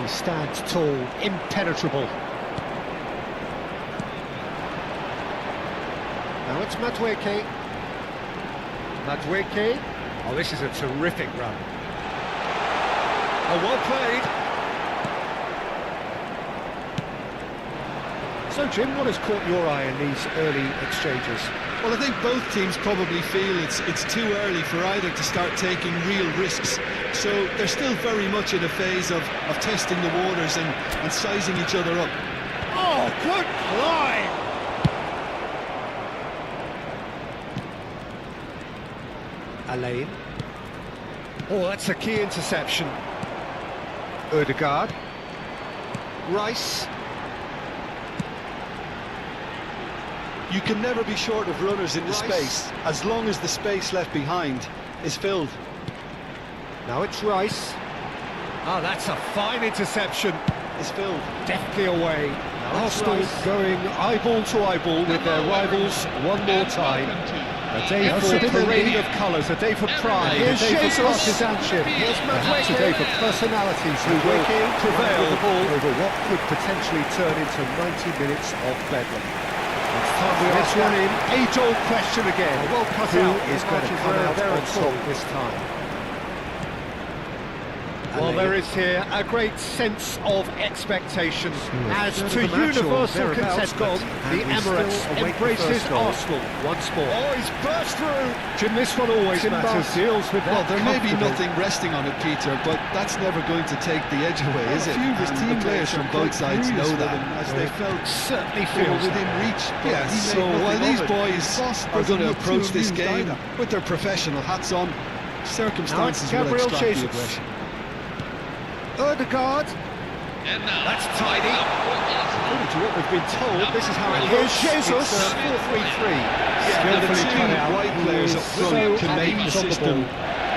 He stands tall, impenetrable. Now it's Madueke. Madueke. Oh, this is a terrific run. Oh, well played. So, Jim, what has caught your eye in these early exchanges? Well, I think both teams probably feel it's too early for either to start taking real risks. So they're still very much in a phase of testing the waters and sizing each other up. Oh, good play! Alain. Oh, that's a key interception. Ødegaard. Rice. You can never be short of runners in the space, as long as the space left behind is filled. Now it's Rice. Oh, that's a fine interception. Is filled. Deftly away. Arsenal going eyeball to eyeball with their rivals one more time. A day for parading of colours, a day for pride, a day for partisanship, perhaps a day for personalities who will prevail over what could potentially turn into 90 minutes of bedlam. It's time we ask one in, age-old question again. Well cut out. Who is going to come out on top this time? Well, there is here a great sense of expectation. As to universal consent, the Emirates embraces Arsenal once more. Oh, he's burst through! Jim, this one always matters. Deals with that. Well, there may be nothing resting on it, Peter, but that's never going to take the edge away, is it? His team players from both sides know that, as they felt certainly they were within reach. Yes, so while these boys are going to approach this game with their professional hats on, circumstances will extract the aggression. Ødegaard. That's tidy. According to what we've been told, this is how it looks. Jesus. 4-3-3. Yeah, the two white players up front can make the system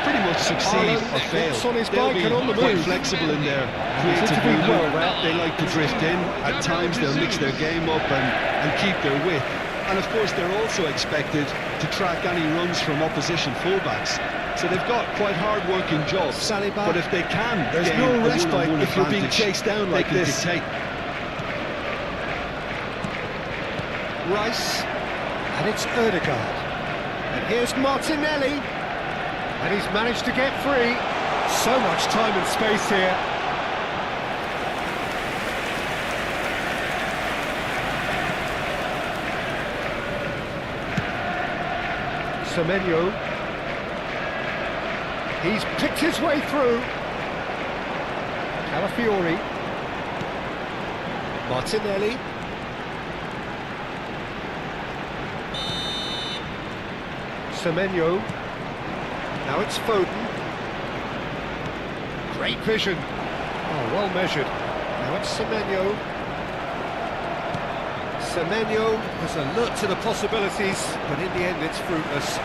pretty much succeed or fail. They'll be quite flexible in their creative movement. They like to drift in. At times they'll mix their game up and keep their width. And of course they're also expected to track any runs from opposition fullbacks. So they've got quite hard-working jobs, but if they can, there's no respite if you're being chased down like this. Rice, and it's Ødegaard. And here's Martinelli, and he's managed to get free. So much time and space here. Semenyo. He's picked his way through. Calafiori. Martinelli. Semenyo. Now it's Foden. Great vision. Oh, well measured. Now it's Semenyo. Semenyo was alert to the possibilities, but in the end it's fruitless.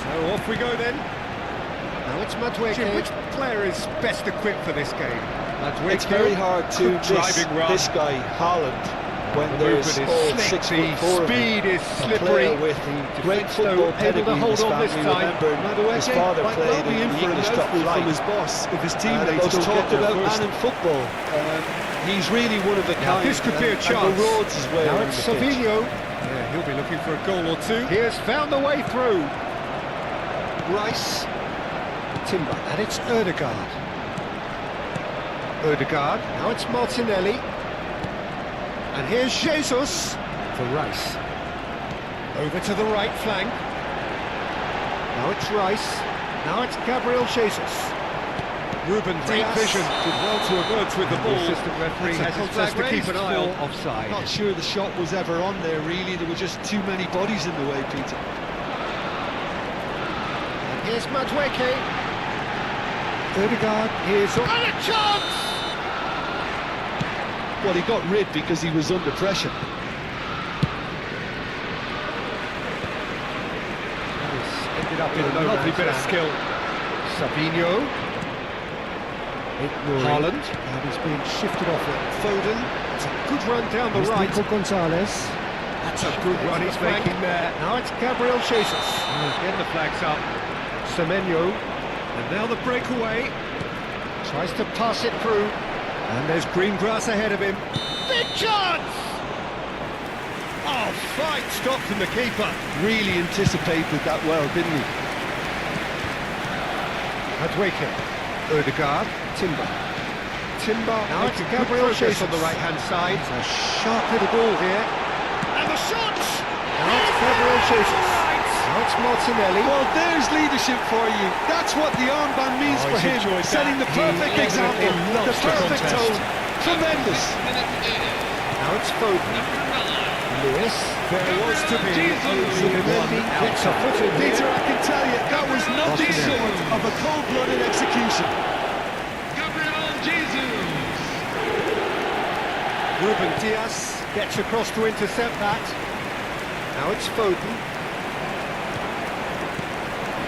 So off we go then. Now it's Madueke. Which player is best equipped for this game? Madueke. It's very hard to miss this guy, Haaland, when there's all 6 feet speed is slippery. With great football pedigree in his family. Remember, his father played in the English top flight from his boss if his teammates don't talked about man in football. He's really one of a kind. This could be a chance. And the roads as well. Now it's Savinho. Yeah, he'll be looking for a goal or two. He has found the way through. Rice. Timber, and it's Ødegaard. Ødegaard, now it's Martinelli. And here's Jesus for Rice. Over to the right flank. Now it's Rice. Now it's Gabriel Jesus. Ruben deep vision. Did well to emerge with the ball. The assistant referee has his flag to keep an eye on offside. Not sure the shot was ever on there, really. There were just too many bodies in the way, Peter. And here's Madueke. Ødegaard is on a chance! Well, he got rid because he was under pressure. This ended up in a lovely bit of skill. Savinho. Haaland. And he's being shifted off it. Foden. It's a good run down the right. Nico Gonzalez. That's a good run he's making there. Now it's Gabriel Jesus. Again the flag's up. Semenyo. And now the breakaway. Tries to pass it through. And there's green grass ahead of him. Big chance! Oh, fine stop from the keeper. Really anticipated that well, didn't he? Madueke, Ødegaard, Timber. Now it's Gabriel Jesus on the right-hand side. It's a sharp little ball here. And the shot! Now it's Gabriel Jesus. Now it's Martinelli. Well, there's leadership for you. That's what the armband means for him. Setting the perfect example, the perfect tone. Tremendous. Now it's Foden. Lewis. There was to be only one gets a foot in Peter, I can tell you, that was nothing short of a cold-blooded execution. Ruben Dias gets across to intercept that. Now it's Foden.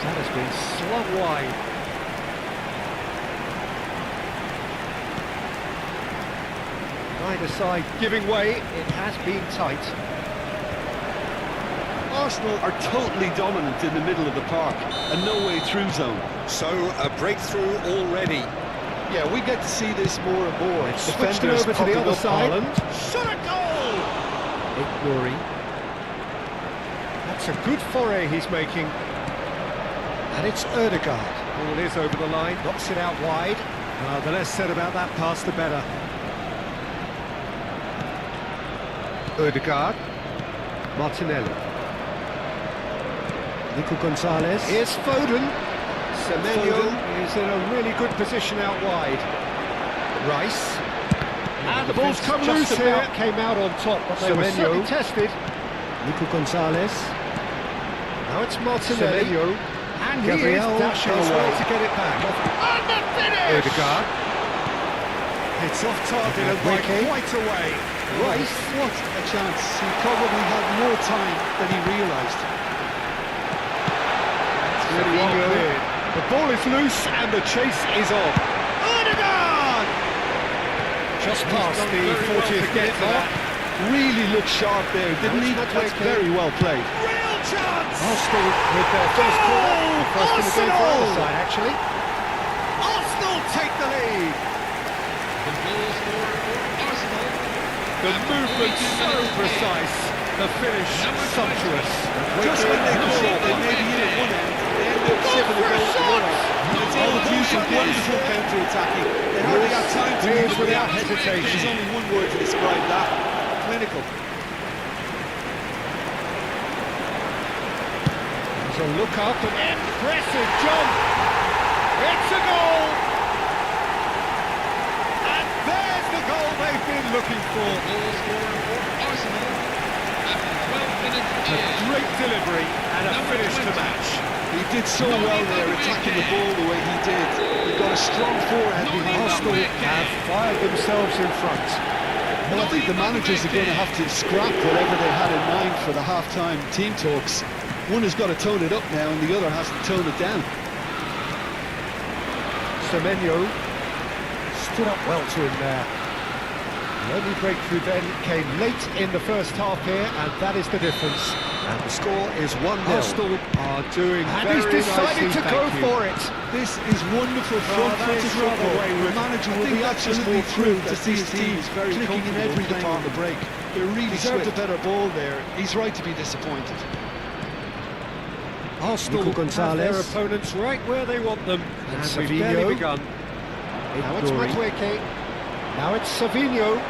That has been slung wide. Neither side giving way, it has been tight. Arsenal are totally dominant in the middle of the park, and no way through zone. So, a breakthrough already. Yeah, we get to see this more and more. Switched it over to the other side. Shot a goal! Ignoring. That's a good foray he's making. And it's Ødegaard. Ball is over the line, knocks it out wide. The less said about that pass, the better. Ødegaard. Martinelli. Nico Gonzalez. Here's Foden. Semenyo is in a really good position out wide. Rice. And the ball's come loose here. Came out on top, but they were certainly tested. Nico Gonzalez. Now it's Martinelli. Semenyo. And Gabriel he is dashing away to get it back. And the finish! Ødegaard. It's off target and by quite a way. Rice. What a chance. He probably had more time than he realised. Really well cleared. The ball is loose and the chase is on. Ødegaard! Just past the 40th gate for that. Really looked sharp there, didn't he? That's very well played. Real chance! Arsenal with their first goal. First in the game for the side, actually. Arsenal take the lead. The movement so precise. The finish sumptuous. Just when they thought they may be in at one end, they end up shipping the goal to the other. It's all using wonderful counter-attacking. They hardly got time to use without hesitation. There's only one word to describe that. Clinical. There's a look up, an impressive jump. It's a goal. And there's the goal they've been looking for. A great delivery and a finish to match. He did so well there, attacking the ball the way he did. He got a strong forehand behind Arsenal have fired themselves in front. Well, I think the managers are going to have to scrap whatever they had in mind for the half-time team talks. One has got to tone it up now and the other has to tone it down. Semenyo stood up well to him there. The only breakthrough then came late in the first half here, and that is the difference. And the score is 1-0. Arsenal are doing very nicely, decided to go for it. This is wonderful front-footed football. The manager will be absolutely thrilled that these teams clicking in every department. The break. They're really deserved a better ball there. He's right to be disappointed. Arsenal have their opponents right where they want them. And we've barely begun. Now it's Madueke. Now it's Savinho.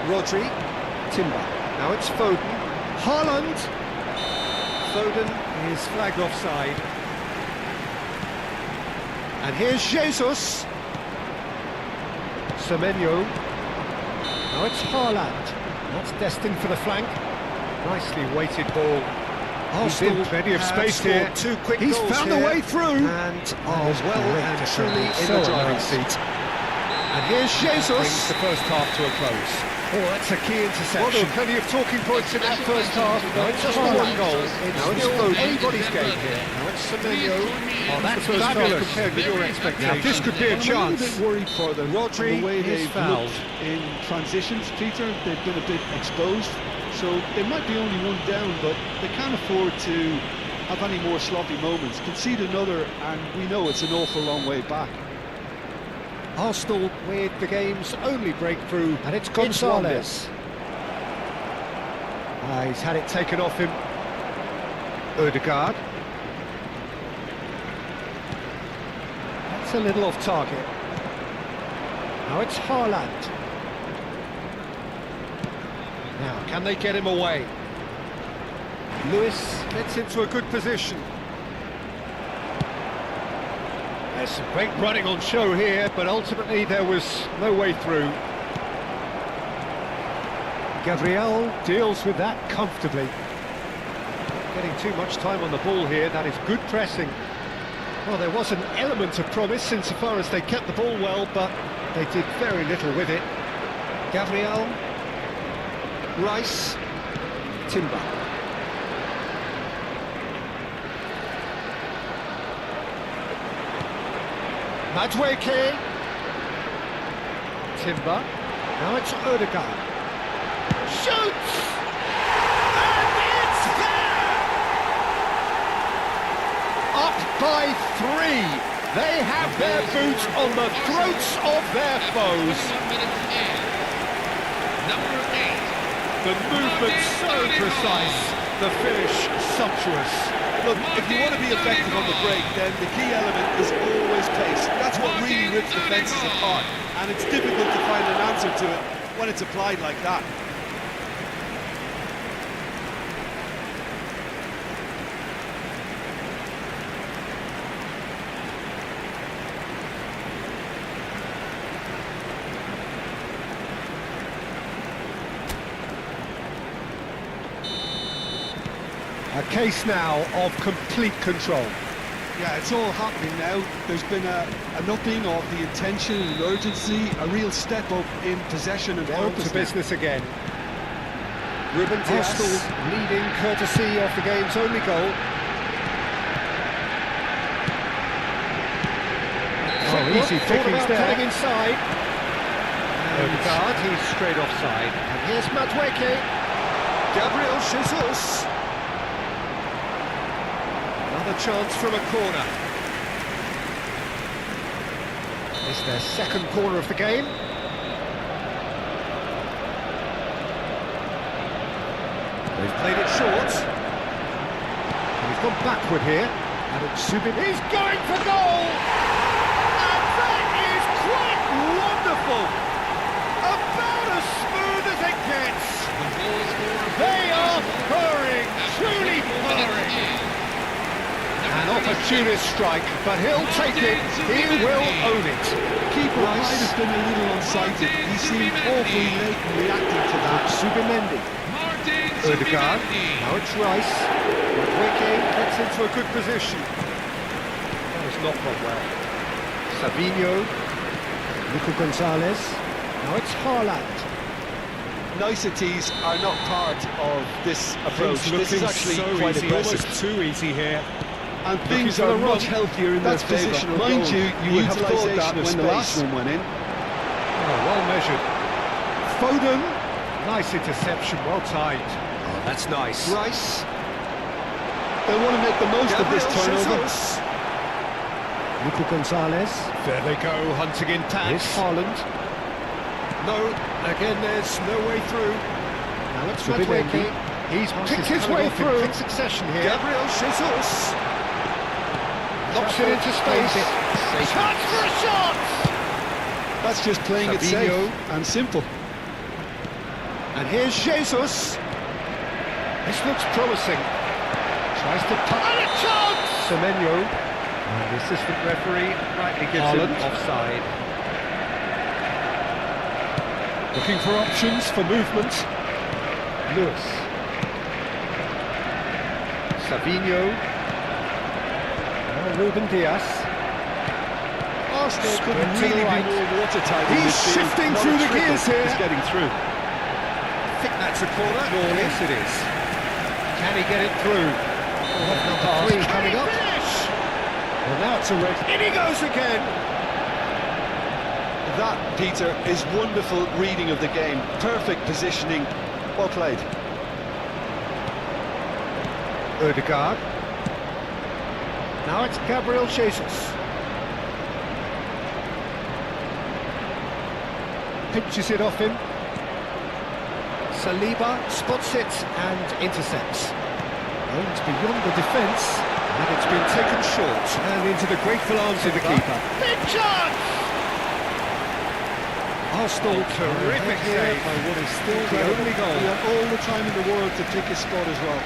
Rodri. Timber. Now it's Foden. Haaland. Foden is flagged offside. And here's Jesus. Semenyo. Now it's Haaland. That's destined for the flank. Nicely weighted ball. Arsenal plenty of space here. Two quick He's found the way through. And as well and truly in the driving seat. And here's Jesus. Brings the first half to a close. Oh, that's a key interception. Well, there were plenty of talking points in that first half. No, it's just the one goal. Now it's Foden. Anybody's game here. Now it's Semenyo. Oh, that's fabulous compared with your expectations. Now, this could be a chance. I'm a little bit worried for them. Rodri the way they've fouled looked in transitions, Peter. They've been a bit exposed. So they might be only one down, but they can't afford to have any more sloppy moments. Concede another, and we know it's an awful long way back. Arsenal with the game's only breakthrough, and it's Gonzalez. He's had it taken off him. Ødegaard. That's a little off target. Now it's Haaland. Now, can they get him away? Lewis gets into a good position. There's some great running on show here, but ultimately there was no way through. Gabriel deals with that comfortably. Getting too much time on the ball here, that is good pressing. Well, there was an element of promise insofar as they kept the ball well, but they did very little with it. Gabriel, Rice, Timber. Madueke, Timber, now it's Ødegaard. Shoots! And it's there! Up by 3. They have their boots on the throats of their foes. Number 8. The movement so precise, the finish sumptuous. Look, if you want to be effective on the break, then the key element is always pace. That's what really rips defences apart, and it's difficult to find an answer to it when it's applied like that. A case now of complete control. Yeah, it's all happening now. There's been an upping of the intention and urgency, a real step up in possession and Down purpose to now. business again. Ruben Arsenal leading courtesy of the game's only goal. Oh, easy pickings there. Cutting inside. Ødegaard, he's straight offside. And here's Madueke. Gabriel Jesus. Another chance from a corner. It's their second corner of the game. They've played it short. And he's gone backward here. And it's Subin. He's going for goal! And that is quite wonderful! About as smooth as it gets! They are purring, truly purring! An opportunist strike, but he'll take it, he will own it. Keeper might have been a little unsighted. He seemed awfully late in reacting to that. Subimendi. Ødegaard, now it's Rice. Madueke gets into a good position. That has not gone well. Savinho. Nico Gonzalez. Now it's Haaland. Niceties are not part of this approach. This is actually so quite easy, aggressive. almost too easy here. And things are much healthier in their favour. Mind you, you would have thought that when the last one went in. Oh, well measured. Foden, nice interception, well timed. Oh, that's nice. Rice. They want to make the most of this turnover. Nico Gonzalez. There they go, hunting in packs. Here's Haaland. No, again there's no way through. Now it's Madueke. He's picked his way through in succession here. Gabriel Jesus. Knocks it into space. Chance for a shot! That's just playing it safe and simple. And here's Jesus. This looks promising. Tries to touch. And a chance! Semenyo. And the assistant referee rightly gives him offside. Looking for options for movement. Lewis. Savinho. Ruben Diaz. Arsenal could really be more watertight. He's shifting through the gears here. He's getting through. I think that's a corner. Yes, it is. Can he get it through? Number 3 coming up. Well, now it's a red. In he goes again. That, Peter, is wonderful reading of the game. Perfect positioning. Well played. Ødegaard. Now it's Gabriel Jesus. pinches it off him. Saliba spots it and intercepts. Owns beyond the defence, and it's been taken short and into the grateful arms of the keeper. Big chance! Arsenal terrific save by what is still the only goal. We have all the time in the world to pick a spot as well.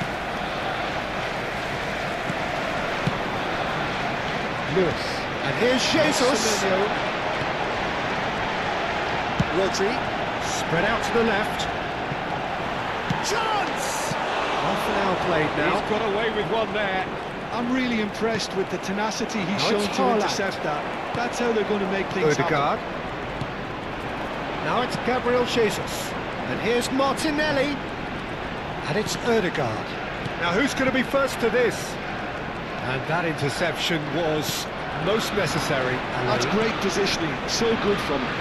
Lewis. And here's Jesus. Rodri. Spread out to the left. Chance! Half an hour played now. He's got away with one there. I'm really impressed with the tenacity he's shown it's to Haaland. intercept that. That's how they're going to make things Ødegaard. happen. Now it's Gabriel Jesus. And here's Martinelli. And it's Ødegaard. Now who's going to be first to this? And that interception was most necessary. That's great positioning. So good from him.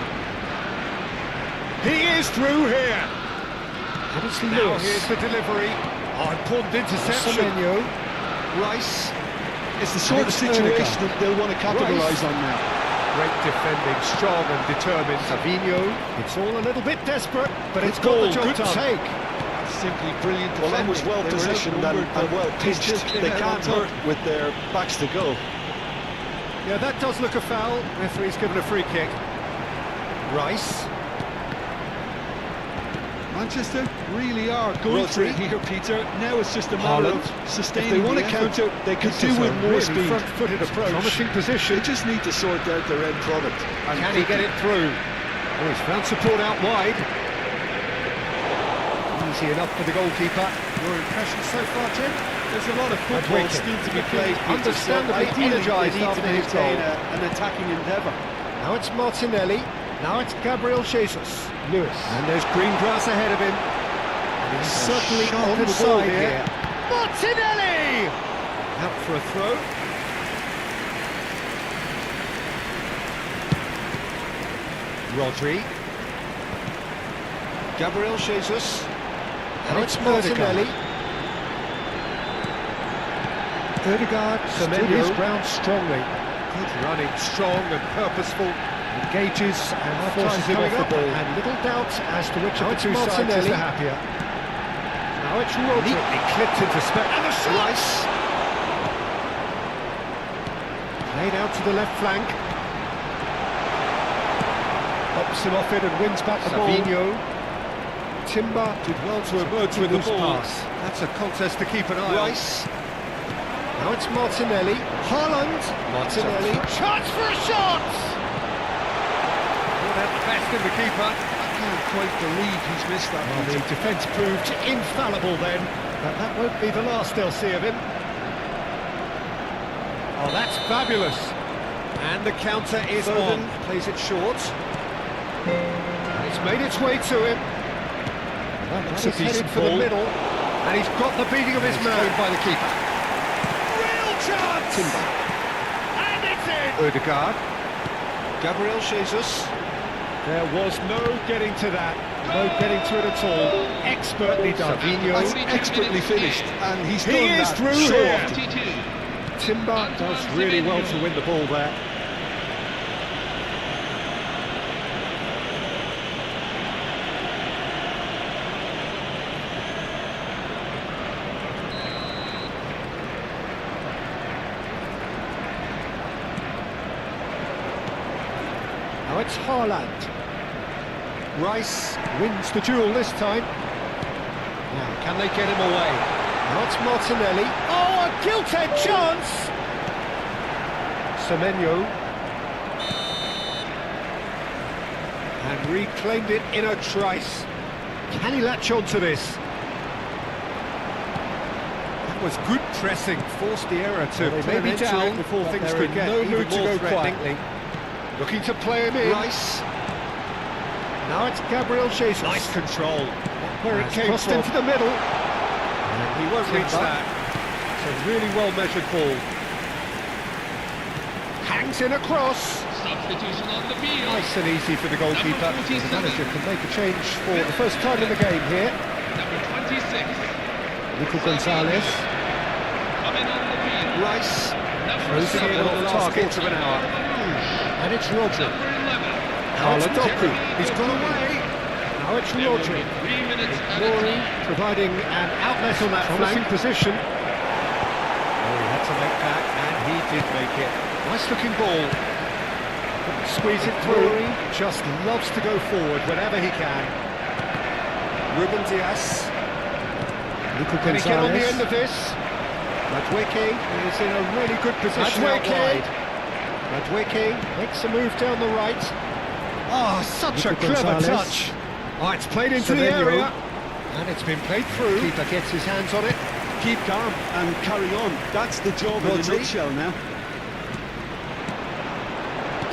He is through here. And it's Now Lewis. here's the delivery. Oh, important interception. Semenyo. Rice. It's the sort of it's situation Ødegaard. that they'll want to capitalise on now. Great defending, strong and determined. Savinho. It's all a little bit desperate, but it's got the job Good done. take. That's simply brilliant defending. Well, that was well They were positioned outnumbered, and well but pitched. still came They out can't on hurt top. with their backs to goal. Yeah, that does look a foul. Referee's given a free kick. Rice. Manchester really are going for it here, Peter. Now it's just a matter Haaland. of sustaining. If they want the to effort. counter, they could This do is with a more really speed. front-footed approach. Promising position. They just need to sort out their end product. And Can he get it through? Oh, he's found support out wide. Easy enough for the goalkeeper. Your impression so far, Jim? There's a lot of football wicket. still to be played, Peter, Understandably so ideally energised they need after to his maintain goal. an attacking endeavour. Now it's Martinelli. Now it's Gabriel Jesus. Lewis. And there's green grass ahead of him. And he's certainly on the ball here. Martinelli! Out for a throw. Rodri. Gabriel Jesus. And it's Martinelli. Ødegaard stood his ground strongly. Good running, strong and purposeful. Engages and forces him off the ball. And little doubt as to which of the two sides is the happier. Now it's Rodri. Neatly clipped into space. And the shot! Rice. Played out to the left flank. Pops him off it and wins back the ball. Timber did well to emerge with the ball. Pass. That's a contest to keep an eye on. Rice. Now it's Martinelli. Haaland. Martinelli. Chance for a shot! Not at the best in the keeper. I can't quite believe he's missed that. Well, the defence proved infallible then, but that won't be the last they'll see of him. Oh, that's fabulous. And the counter is on. Plays it short. It's made its way to him. That looks a decent for the middle. And he's got the beating of his man by the keeper. Real chance! Timber. And it's in! Ødegaard. Gabriel Jesus. There was no getting to that. No getting to it at all. Expertly done. Savinho. That's expertly finished, and he's He done is that through so here. often. Timber does really well to win the ball there. Now it's Haaland. Rice wins the duel this time. Now, can they get him away? Now it's Martinelli. Oh, a gilt-edged chance! Semenyo. And reclaimed it in a trice. Can he latch on to this? That was good pressing, forced the error to Well, put an end to it before things could get no even mood to more go threateningly. Looking to play him in. Rice. Now it's Gabriel Jesus. Nice control. Where it came crossed into the middle. And he won't reach that. It's a really well-measured ball. Hangs in across. Substitution on the field. Nice and easy for the goalkeeper. Number The 47. manager can make a change for the first time in the game here. Number 26. Nico Gonzalez. Coming on the field. Rice. Number Closing in 7. on the last quarter of an hour. And it's Rodri. Number 11. Now it's Doku. He's gone away. Now it's Rodri. 3 minutes at a Rory time. providing an outlet on that flanking position. Oh, he had to make that, and he did make it. Nice looking ball. Couldn't squeeze it through. Just loves to go forward whenever he can. Ruben Diaz. Can he get on the end of this? Madwicki is in a really good position out wide. Madwicki makes a move down the right. Oh, such a clever touch. Oh, it's played into the area. And it's been played through. Keeper gets his hands on it. Keep calm and carry on. That's the job in a nutshell now.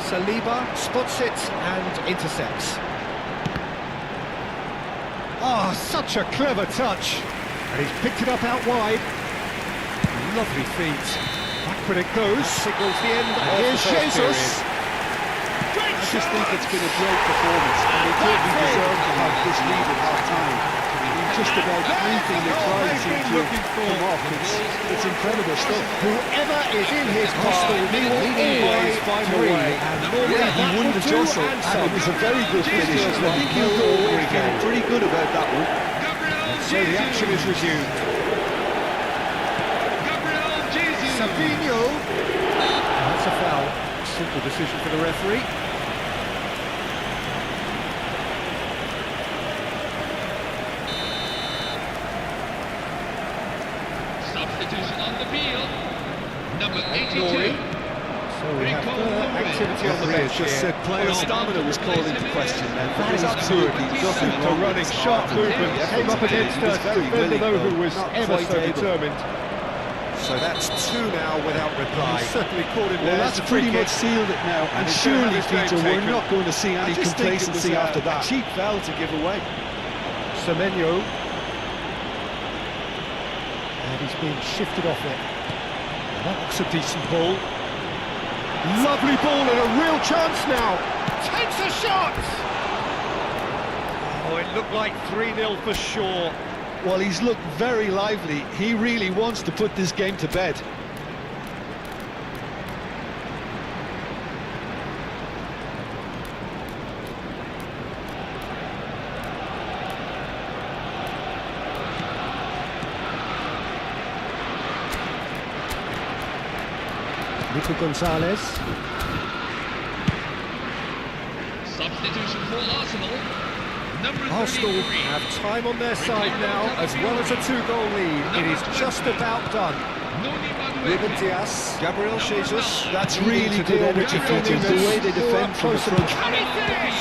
Saliba spots it and intercepts. Oh, such a clever touch. And he's picked it up out wide. Lovely feet. Backward it goes. Signals the end of the first period. I just think it's been a great performance, and they totally deserve to have this lead at half-time. Just about anything they try seems to come off. It's incredible stuff. Whoever is in his path, he will always find a way. And normally He won the jostle, and it was a very good finish. I think he'll go away feeling pretty good about that one. So the action is resumed. Savinho. That's a foul. Simple decision for the referee. Substitution on the field. Number 82. So we have further activity on the bench Just here. said player stamina was called into question then. That is absolutely good. nothing To wrong running with his sharp start. movement, The came up efforts he did, against he was a very defender willing, though who was not ever quite so able. determined. So that's two now without reply. He certainly caught him Well, there. that's It's a free pretty kick. much sealed it now, and he's gonna have surely, his game Peter, we're taken. not going to see any complacency after that. A cheap foul to give away. Semenyo. And he's being shifted off it. That looks a decent ball. Lovely ball and a real chance now. Takes a shot! Oh, it looked like 3-0 for sure. Well, he's looked very lively. He really wants to put this game to bed. Nico Gonzalez. Substitution for Arsenal. Number Arsenal 33. have time on their side now, as well as a 2-goal lead. It is just about done. Noni Madueke. Ruben Diaz, Gabriel Jesus. That's He really needs to good do energy everything footing, he the can way they do. defend from the Close front. Can he finish?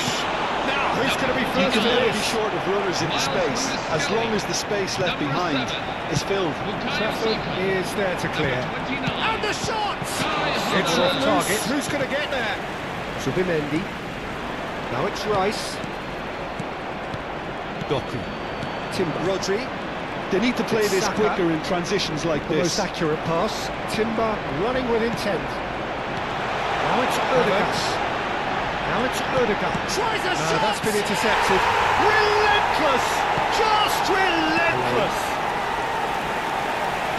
Now, who's going to be You first can to never be this? short of runners in the space, as long as the space left behind is filled. Trafford is there to clear. And the shot! It's off target. Who's going to get there? Subimendi. Now it's Rice. Doku. Timber. Rodri. They need to play this Saka. quicker in transitions like The most this. accurate pass. Timber running with intent. Now it's Erdogan. Now it's Erdogan. Tries a shot! That's been intercepted. Relentless! Just relentless!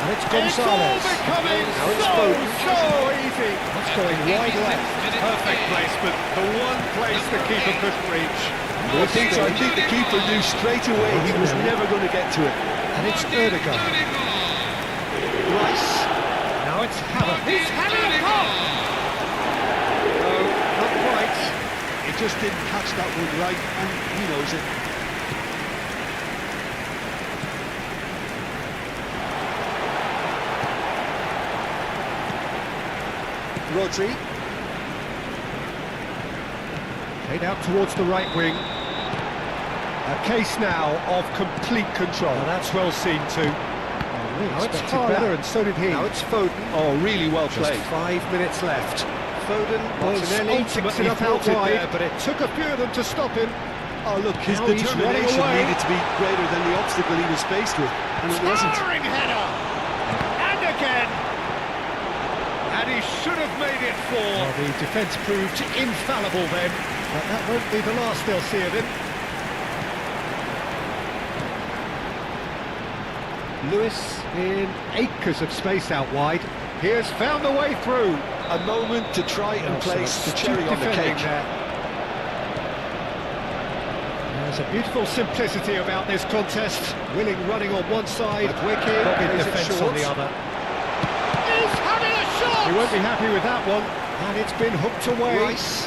And it's Gonzalez. It's all becoming now it's so easy. That's going wide left. Perfect placement. The one place the keeper couldn't reach. I think the keeper knew straight away he was never going to get to it. And it's Erdogan. Rice. Now it's Havertz. He's having a pop! No, not quite. He just didn't catch that one right, and he knows it. Rodri. Played out towards the right wing. A case now of complete control. Now that's well seen too. Now it's better, and so did he. Now it's Foden. Oh, really well Just played. 5 minutes left. Foden was ultimately picks it ultimately up out thwarted wide, there, but it took a few of them to stop him. Oh, look, his Now he's running determination away. needed to be greater than the obstacle he was faced with, and it wasn't. Towering header! And again! And he should have made it 4. Well, the defence proved infallible then, but that won't be the last they'll see of him. Lewis in acres of space out wide. He has found a way through. A moment to try and place the cherry on the Defending cake. there. There's a beautiful simplicity about this contest. Willing running on one side, wicked, dogged defence on the other. He's having a shot! He won't be happy with that one. And it's been hooked away. Rice.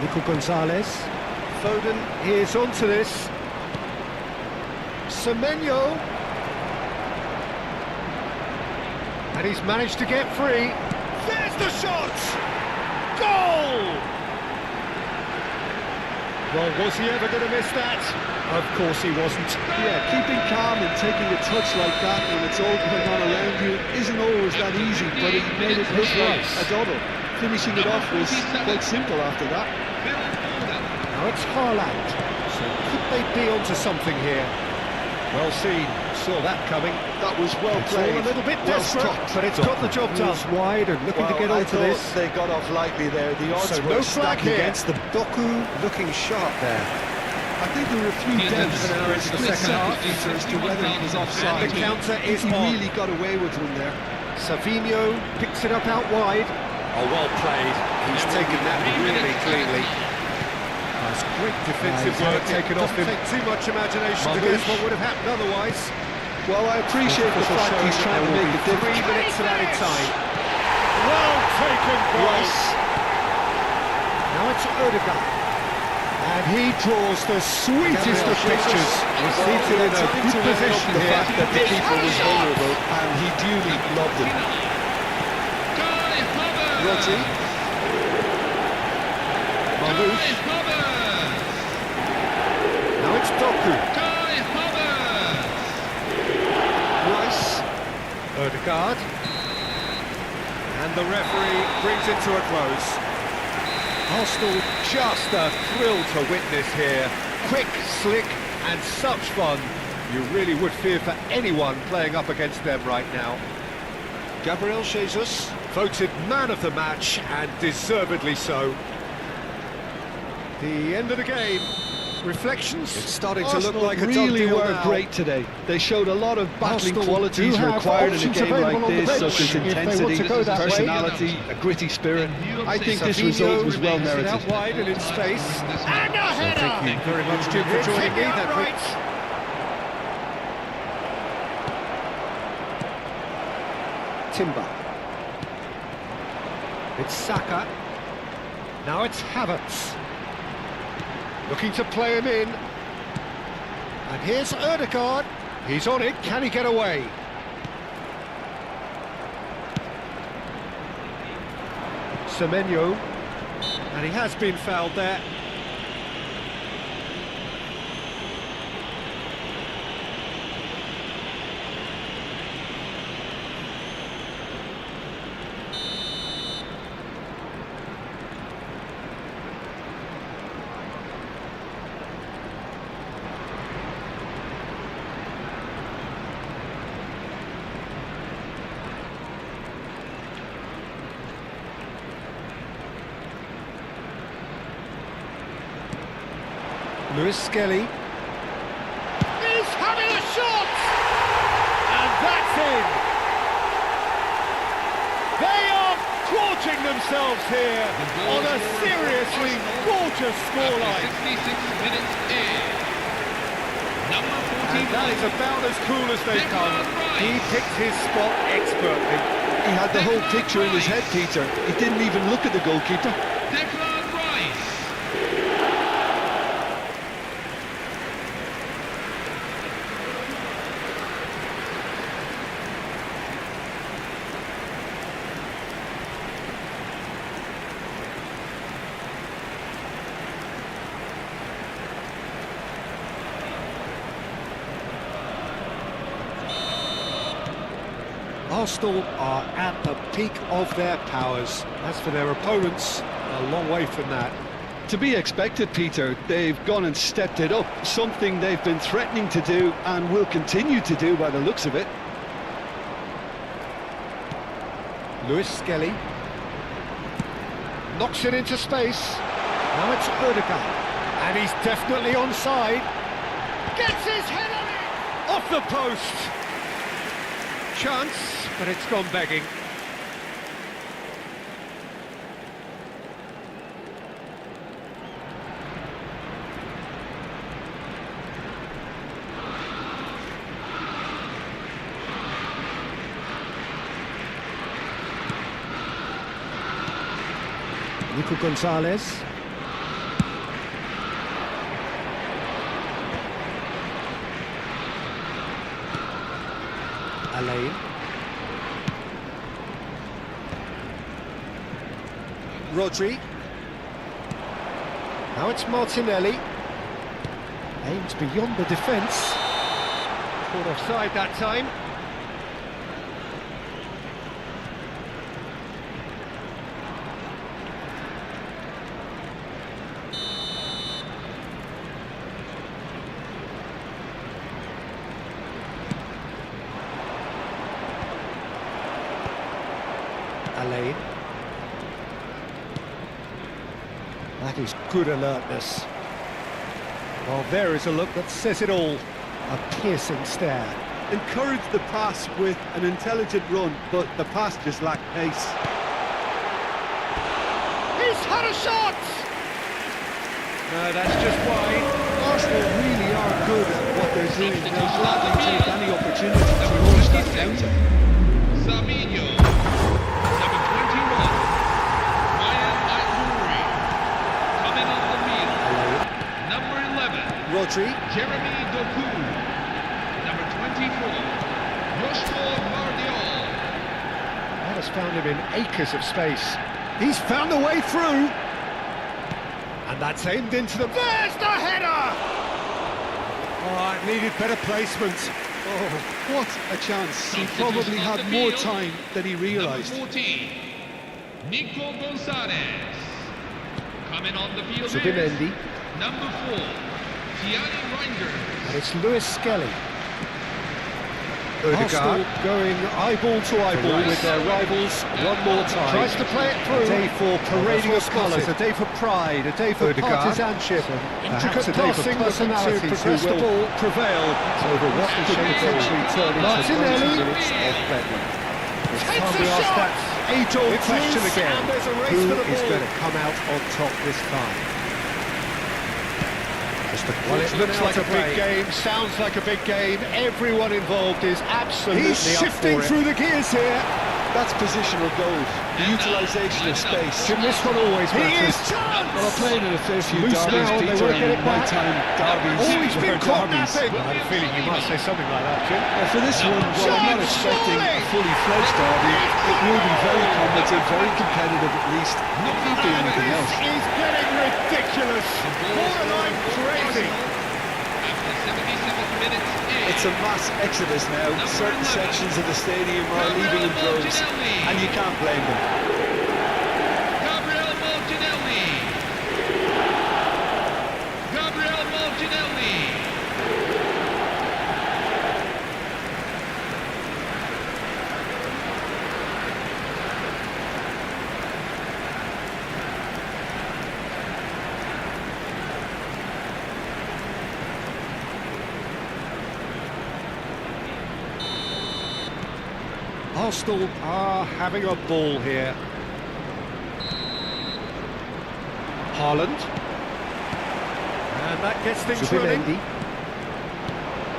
Nico Gonzalez. Foden is onto this. Semenyo. And he's managed to get free. There's the shot! Goal! Well, was he ever going to miss that? Of course he wasn't. Yeah, keeping calm and taking a touch like that when it's all going on around you isn't always that easy, but he made it look like a doddle. Finishing it off was quite simple after that. Now it's Haaland. So could they be onto something here? Well seen, saw that coming. That was well It's played. all a little bit well desperate, stopped. but it's got the job done. Wide and looking to get I onto thought this. they got off lightly there. The odds So were no flag stacked here. against them. Doku looking sharp there. I think there were a few dents an hour into the second half. as to whether he was offside. And the counter is he on. really got away with one there. Savinho picks it up out wide. Oh, well played. He's taken that really cleanly. That's great defensive work taken off him. Take too much imagination to guess what would have happened otherwise. Well, I appreciate the fact he's trying to make a difference. 3 minutes of added time. Well taken, Rice. Now it's Erdegaard. And he draws the sweetest of pictures. He's seated in a good position the here. fact that the keeper was vulnerable, and he duly loved it. Roti. Marlouche. Now it's Doku. Rice. Erdegaard. And the referee brings it to a close. Arsenal just a thrill to witness here. Quick, slick and such fun. You really would fear for anyone playing up against them right now. Gabriel Jesus, voted man of the match and deservedly so. The end of the game. Reflections? It's starting to Arsenal look like a really done deal were now. great today. They showed a lot of battling Arsenal qualities do have required in a options game like available on the this, bench such as if they want intensity, to go that way. personality, a gritty spirit. I think this result was well Savinho merited. out wide and in space. And a Thank you very much, Jim, for joining me. That right. Timber. It's Saka. Now it's Havertz. Looking to play him in. And here's Erdegaard. He's on it. Can he get away? Semenyo. And he has been fouled there. Lewis Skelly. He's having a shot! And that's in! They are gorging themselves here on a seriously gorgeous scoreline. 66 minutes in. Number 14. And that is about as cool as they come. He picked his spot expertly. He had the whole picture in his head, Peter. He didn't even look at the goalkeeper. Declan Rice. Arsenal are at the peak of their powers. As for their opponents, a long way from that. To be expected, Peter. They've gone and stepped it up, something they've been threatening to do and will continue to do by the looks of it. Lewis Skelly knocks it into space. Now it's Erdegaard, and he's definitely onside. Gets his head on it! Off the post! Chance, but it's gone begging. Gonzalez. Alain. Rodri. Now it's Martinelli. Aims beyond the defence. Caught offside that time. Alain. That is good alertness. Well, there is a look that says it all. A piercing stare. Encouraged the pass with an intelligent run, but the pass just lacked pace. He's had a shot! No, that's just wide. Arsenal really are good at what they're doing. They'll gladly take any opportunity to launch that counter. Sabino. Number 21. Ryan Aizuri. Coming on the field. Number 11. Rodri. Jeremy Doku. Number 24. Joshua Guardiol. That has found him in acres of space. He's found a way through. And that's aimed into the... There's the header! Oh, it needed better placement. Oh, what a chance. He probably had more time than he realised. Number 14. Nico Gonzalez. Coming on the field Zubimendi. is number 4. Gianni Reinders. And it's Lewis Skelly. Arsenal going eyeball to eyeball with their rivals one more time. Tries to play it through. A day for parading of colours, a day for pride, a day for partisanship. Intricate passing personalities who will prevail over what we should potentially turn into 90 minutes of bedlam. It's time we ask that age-old question again. Who is going to come out on top this time? Well, it looks like a big game, sounds like a big game. Everyone involved is absolutely He's shifting up for it. through the gears here. That's positional gold, the utilisation of space. Jim, this one always matters. Well, I've played in a fair few Loose derbies, now, they Peter, won't get it and my back. time derbies. Oh, he's been were caught derbies. napping. I have a feeling you might say something like that, Jim. For this one, well, I'm not expecting a fully fledged derby. It will be very combative, very competitive at least. It can't be anything else. This is getting ridiculous. Borderline crazy. After 77 minutes in. It's a mass exodus now. Certain sections of the stadium are leaving in droves, and you can't blame them. Gabriel Martinelli. Gabriel Martinelli. Arsenal are having a ball here. Haaland. And that gets things running.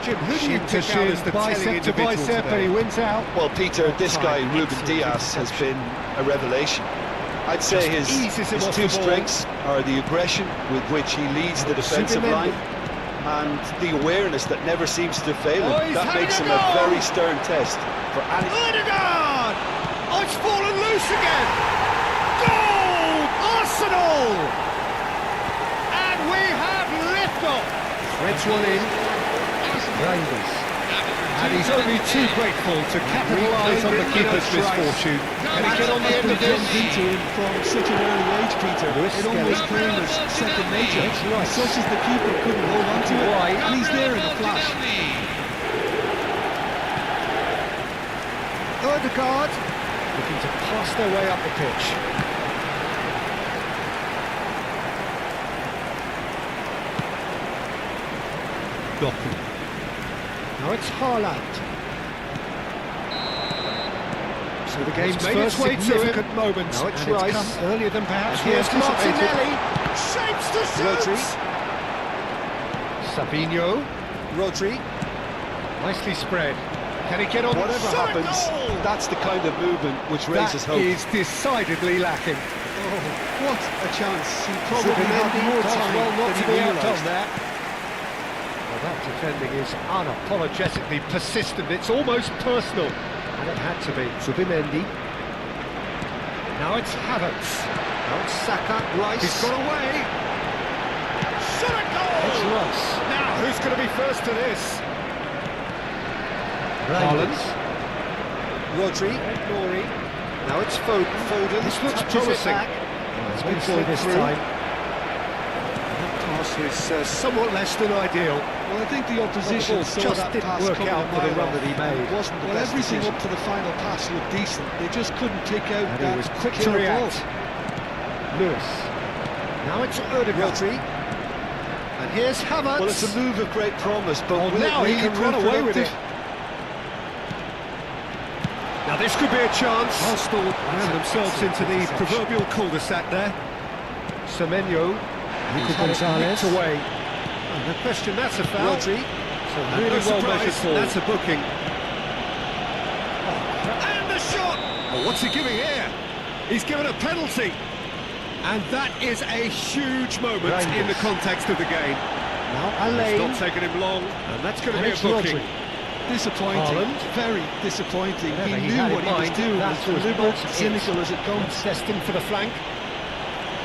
Jim, who do you pick out as the bicep to bicep and he wins out? Well, Peter, this guy, Ruben Diaz, has been a revelation. I'd say his two strengths are the aggression with which he leads the defensive line and the awareness that never seems to fail him. That makes him a very stern test for any... Odegaard! Oh, it's fallen loose again! Goal! Arsenal! And we have liftoff! Threads one in. Reinders. And he's only too grateful to capitalise on the keeper's misfortune. Can he get on the end of this? into him from such an early age, Peter. It almost came as second nature. Such as the keeper couldn't hold on to it, and he's there in a flash. Odegaard looking to pass their way up the pitch. Doku. Now it's Haaland. So the game's first significant moment. Now it's Rice. Come earlier than perhaps we anticipated. Martinelli shapes to shoot. Sabino. Rodri. Nicely spread. Can he get on? Whatever happens, that's the kind of movement which raises hope. That is decidedly lacking. What a chance. He probably had more time not than to he be outdone realised. there. Well, that defending is unapologetically persistent. It's almost personal. And it had to be. Zubimendi. Now it's Havertz. Now it's Saka. Rice. He's got away. Shot a goal! It's Rice. Now, who's going to be first to this? Haaland. Rodri. Nori. Now it's Foden. This looks promising. It's been through this time. That pass is somewhat less than ideal. Well, I think the opposition saw just that didn't pass work coming out a for the mile run off. that he made. It wasn't the best everything decision. Up to the final pass looked decent. They just couldn't pick out And that he was quick to killer react. ball. Lewis. Now it's Rodri. And here's Havertz. Well, it's a move of great promise, but will now it he really can run prove away with it. productive? Now this could be a chance. Arsenal ran themselves into the proverbial cul-de-sac there. Semenyo. Gonzalez away. No question, that's a foul. Rodri. So really well measured ball. That's a booking. And the shot! Oh, what's he giving here? He's given a penalty. And that is a huge moment in the context of the game. Now Alain. It's not taken him long, and that's going to be a booking. Disappointing, Haaland. Very disappointing. Whatever He he knew had what in he was mind, doing. that As was deliberate, not cynical it. as it comes. Destined for the flank.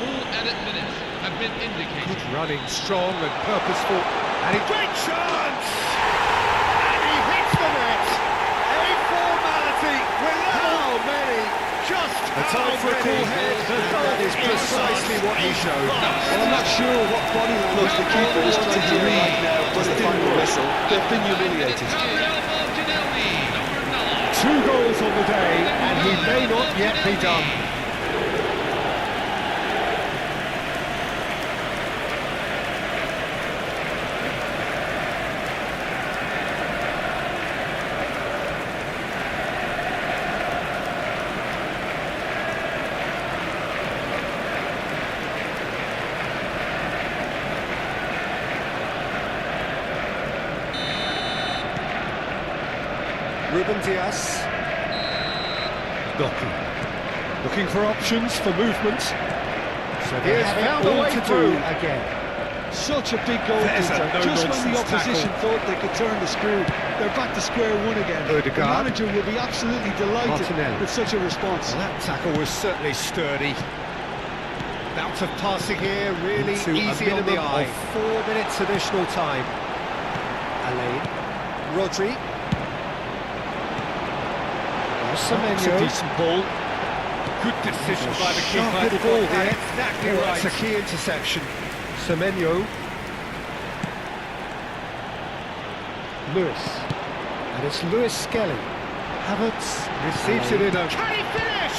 Full edit minutes have been indicated. Good running, strong and purposeful. And a great chance! And he hits the net! A formality with how many? Just a time for a cool head. That is precisely what he showed. Well, I'm not sure what body language the keeper is trying to read now for the final whistle. They've been humiliated. 2 goals on the day, and he may not yet be done. Ruben Dias. Looking for options for movement. So he has found a way to do again. Such a big goalkeeper. Just when the opposition thought they could turn the screw, they're back to square one again. The manager will be absolutely delighted with such a response. Well, that tackle was certainly sturdy. Bout of passing here, really easy on the eye. 4 minutes additional time. Alain. Rodri. Semenyo. Decent ball. Good decision by the keeper. Good ball there. Exactly right. That's a key interception. Semenyo. Lewis. And it's Lewis Skelly. Havertz receives it in a... Can he finish?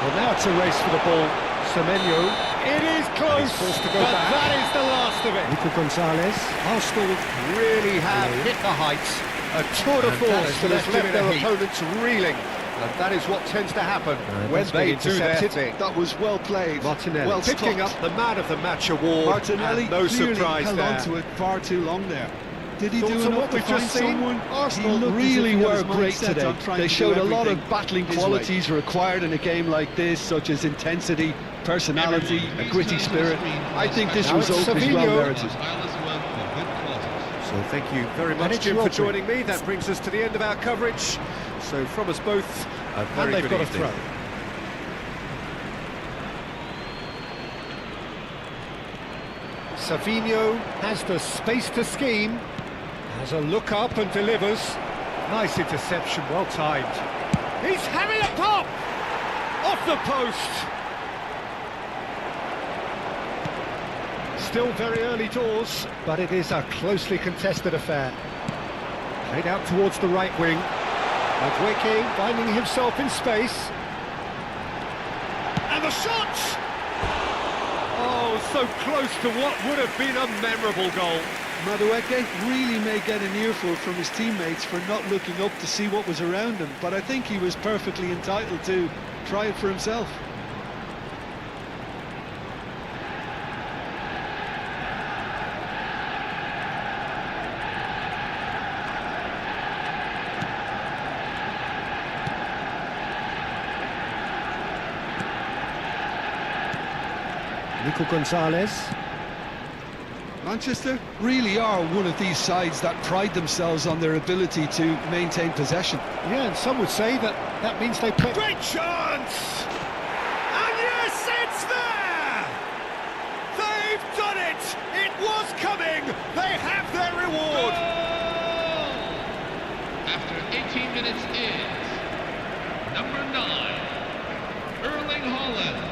Well, now it's a race for the ball. Semenyo. It is close, forced to go back. That is the last of it. Nico Gonzalez. Arsenal really have hit the heights. A tour de force that has left their opponents reeling. And that is what tends to happen when they do their thing. That was well played. Martinelli well picking up the Man of the Match award. Martinelli no clearly surprise held there. on to it far too long there. Did he Thoughts do on enough what to we've find just seen? someone? Arsenal He really were were great today. They showed a lot of battling qualities required in a game like this, such as intensity, personality, a gritty spirit. I think this result was well merited. So thank you very much, Jim, for joining me. That brings us to the end of our coverage. So from us both, a very good evening. Throw. Savinho has the space to scheme, has a look up and delivers. Nice interception, well timed. He's having a pop! Off the post! Still very early doors, but it is a closely contested affair. Played out towards the right wing. Madueke finding himself in space. And the shot! Oh, so close to what would have been a memorable goal. Madueke really may get an earful from his teammates for not looking up to see what was around him, but I think he was perfectly entitled to try it for himself. Nico Gonzalez. Manchester really are one of these sides that pride themselves on their ability to maintain possession. Yeah, and some would say that that means they play... Great chance! And yes, it's there! They've done it! It was coming! They have their reward! After 18 minutes is number 9, Erling Haaland.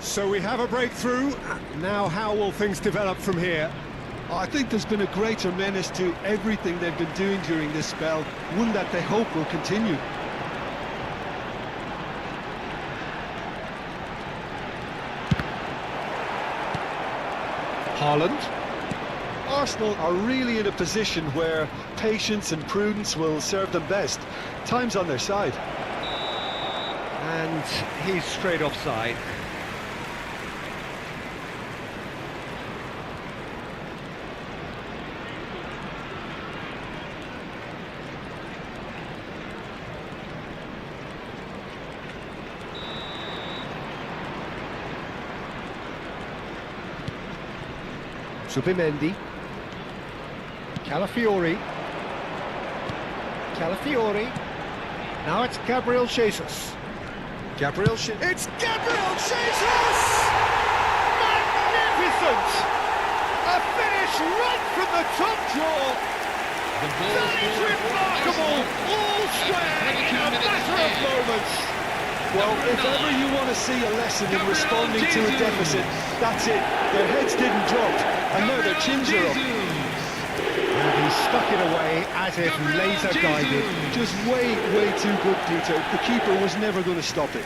So we have a breakthrough. Now how will things develop from here? I think there's been a greater menace to everything they've been doing during this spell, one that they hope will continue. Haaland. Arsenal are really in a position where patience and prudence will serve them best. Time's on their side. And he's straight offside. Subimendi. Calafiori. Calafiori. Now it's Gabriel Jesus. Gabriel Jesus. It's Gabriel Jesus! Magnificent! A finish right from the top draw! That is remarkable! All square in a matter of moments! Well, if ever you want to see a lesson in responding to a deficit, that's it. Their heads didn't drop, and now their chins are up. And he stuck it away as if laser guided. Just way too good, Peter. The keeper was never going to stop it.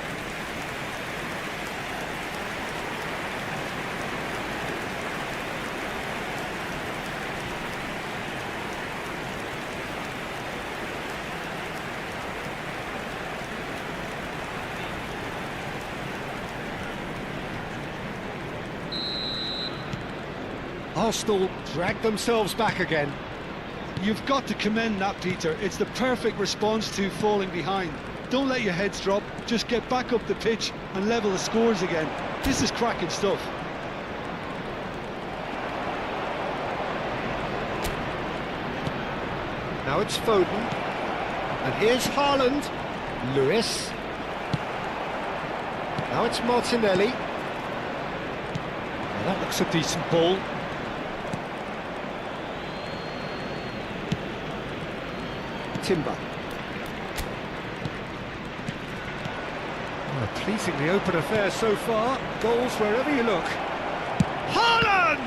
Arsenal dragged themselves back again. You've got to commend that, Peter. It's the perfect response to falling behind. Don't let your heads drop, just get back up the pitch and level the scores again. This is cracking stuff. Now it's Foden. And here's Haaland. Lewis. Now it's Martinelli. Well, that looks a decent ball. Timber. Oh, pleasingly open affair so far. Goals wherever you look. Haaland!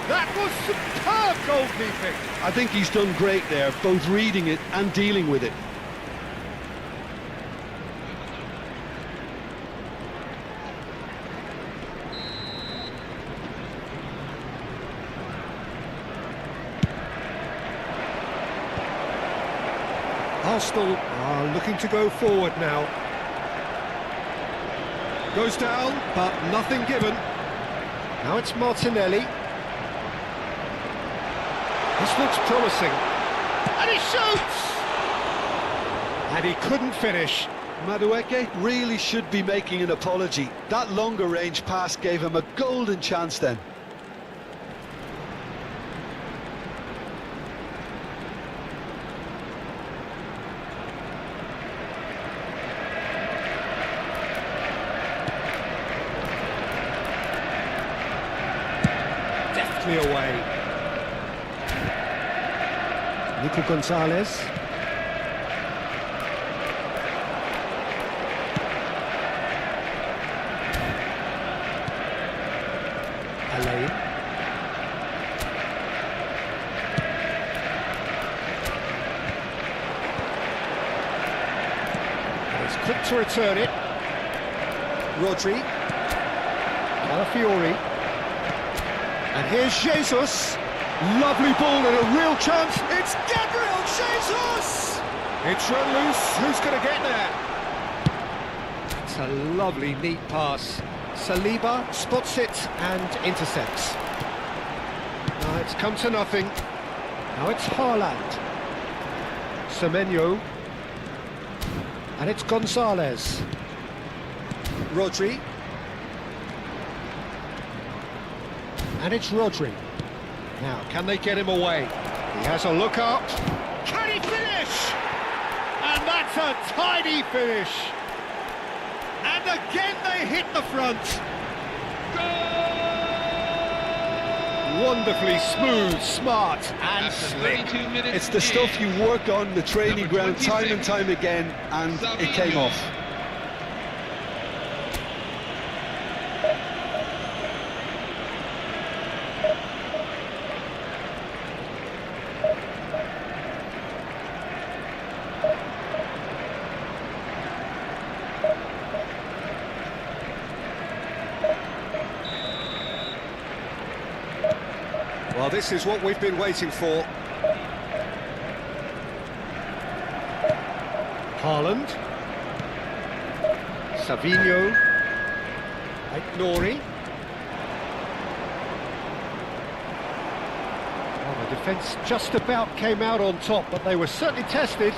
That was superb goalkeeping! I think he's done great there, both reading it and dealing with it. Arsenal are looking to go forward now. Goes down, but nothing given. Now it's Martinelli. This looks promising. And he shoots! And he couldn't finish. Madueke really should be making an apology. That longer range pass gave him a golden chance then. Deftly away. Nico Gonzalez. quick to return it. Rodri. Calafiori. And here's Jesus. Lovely ball and a real chance. It's Gabriel Jesus! It's run loose. Who's going to get there? It's a lovely, neat pass. Saliba spots it and intercepts. Now it's come to nothing. Now it's Haaland. Semenyo. And it's Gonzalez. Rodri. And it's Rodri. Now, can they get him away? He has a look up. Can he finish? And that's a tidy finish. And again they hit the front. Wonderfully smooth, smart and slick. It's the stuff you work on the training ground time and time again, and it came off. Well, this is what we've been waiting for. Haaland. Savinho. Nori. Well, the defence just about came out on top, but they were certainly tested.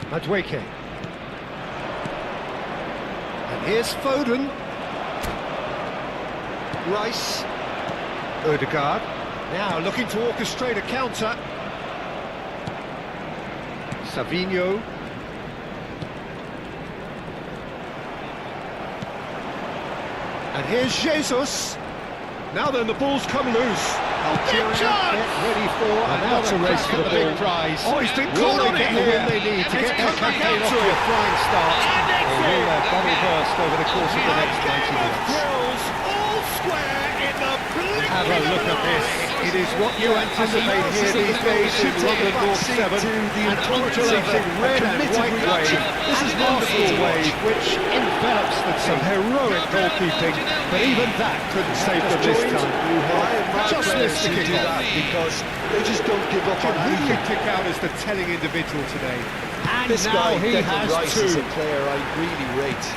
Madueke. And here's Foden. Rice. Ødegaard. Now looking to orchestrate a counter. Savinho. And here's Jesus. Now then, the ball's come loose. Get ready for another race for the big prize. Oh, he's been caught on it here. They need to get their campaign off to a flying start. Or will their bubble burst over the course of the next 90 minutes? All square in the blink. Have a look at this. It is what you anticipate here these days in London North 7. An undulating red and white wave. This is wonderful wave which envelops the team. Some heroic goalkeeping, but even that couldn't save them this time. Just listening to that because they just don't give up on Who anything. you pick out as the telling individual today? And This now guy, he Declan has Rice, two. is a player I really rate.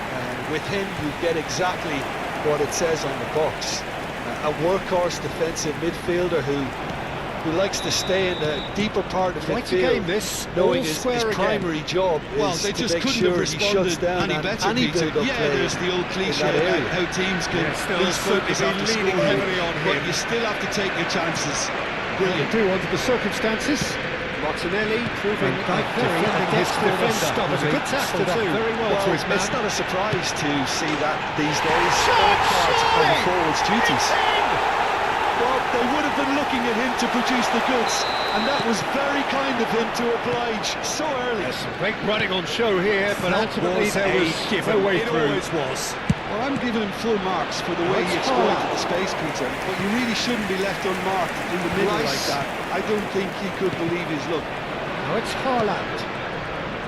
With him, you get exactly what it says on the box. A workhorse defensive midfielder who likes to stay in the deeper part of Quite a midfield, game, this. knowing All his square again. primary job Well, is they to just make couldn't sure have he shuts responded down any better, any Peter. build-up Yeah, play there's the old in cliche that area. about how teams can still lose focus certainly after leaning scoring, heavily on but him. you still have to take your chances. Brilliant. Do under the circumstances. Martinelli proving like defending his defender. Stubborn. A good tackle too. Very well to his man. It's not a surprise to see that these days. All part of the forward's duties. Well, they would have been looking at him to produce the goods, and that was very kind of him to oblige so early. There's some great running on show here, but ultimately there was no way through. It always was. Well, I'm giving him full marks for the way he exploited the space, Peter, but you really shouldn't be left unmarked in the middle like that. I don't think he could believe his luck. Now it's Haaland.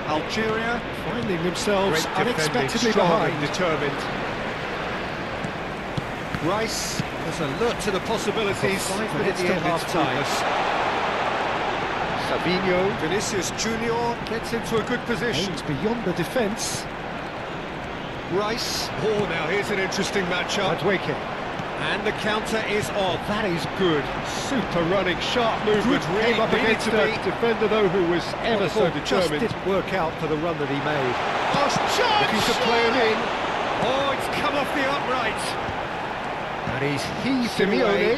Algeria finding themselves unexpectedly behind. Determined. Rice has alert to the possibilities. 5 minutes to half-time. Savinho. Vinicius Junior gets into a good position. He's beyond the defence. Rice. Oh, now here's an interesting matchup. Madueke. And the counter is on. That is good. Super running, sharp movement. Came up against a defender, though, who was ever so determined. Just didn't work out for the run that he made. Looking to play it in. Oh, it's come off the upright. And he's heaved away.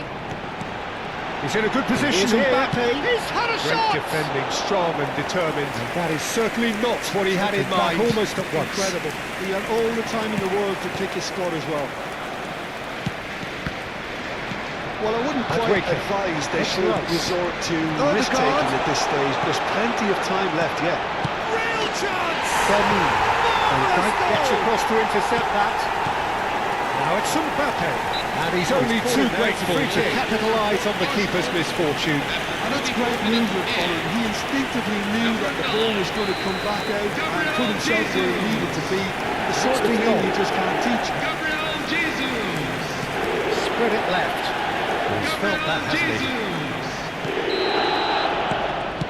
He's in a good position here. He's had a shot! Great defending, strong and determined. And that is certainly not what he had in mind. Almost at once. Incredible. He had all the time in the world to pick his spot as well. Well, I wouldn't quite advise they should resort to risk-taking at this stage. There's plenty of time left yet. real chance! Marvellous gets across to intercept that. Now it's Mbappe. And he's only too grateful to capitalise on the keeper's misfortune. And that's great movement for him. He instinctively knew that the ball was going to come back out and put himself where he needed to be. The sort of thing you just can't teach. Spread it left. He's felt that, hasn't he?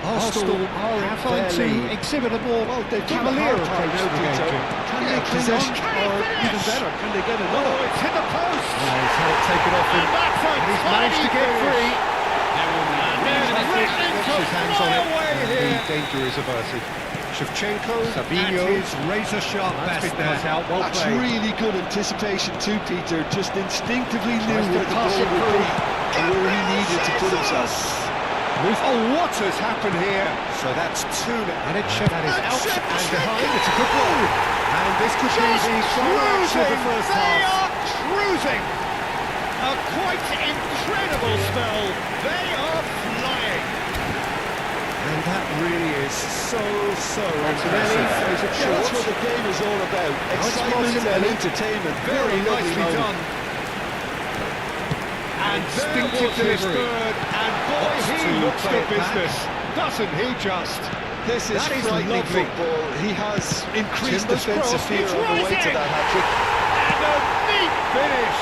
Arsenal are trying to exhibit a more cavalier approach to the game. Can they possession, or even better, can they get another? Oh, it's hit the post! Yeah, he's had it taken off him, and he's managed to get free. His hands on it, and the danger is averted. Shevchenko, Sabinho, his razor-sharp best there. That's really good anticipation too, Peter. Just instinctively knew where the ball would be and where he needed to put himself. Oh, what has happened here? So that's 2 now. And that is out and behind. It's a good ball. And this could be the climax of the first half. They are cruising. A quite incredible spell. They are flying. And that really is so impressive. That's what the game is all about. Excitement and entertainment. Very nicely done. And instinctive delivered, and boy, he looks the business, doesn't he just? This is frightening football. He has increased defensive fear on the way to that hat-trick. And a neat finish.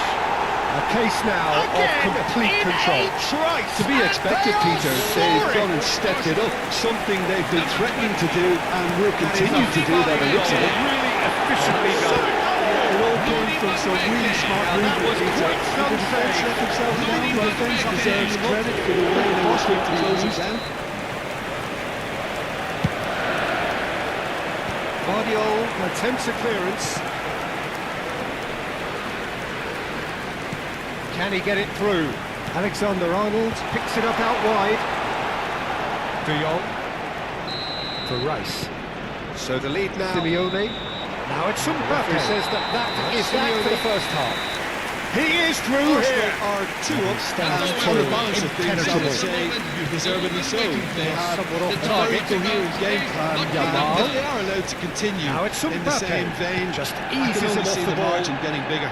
A case now of complete control. To be expected, Peter. They've gone and stepped it up, something they've been threatening to do and will continue to do that. It looks at it. Really efficiently done. It all came from some really smart movement, Peter. The defence let themselves down. The defence deserves credit for the way they were quick to close it down. Guardiola attempts a clearance. Can he get it through? Alexander-Arnold picks it up out wide. De Jong for Rice. So the lead now. Simeone. Now it's Mbappe. Says that is that for the first half. He is through here. Are 2 up, and on the balance of things, I would say, deservedly so. They have somewhat off a very coherent game plan, Yamal. if they are allowed to continue Now it's in the same vein, just I can eases him only off see the the ball. margin getting bigger.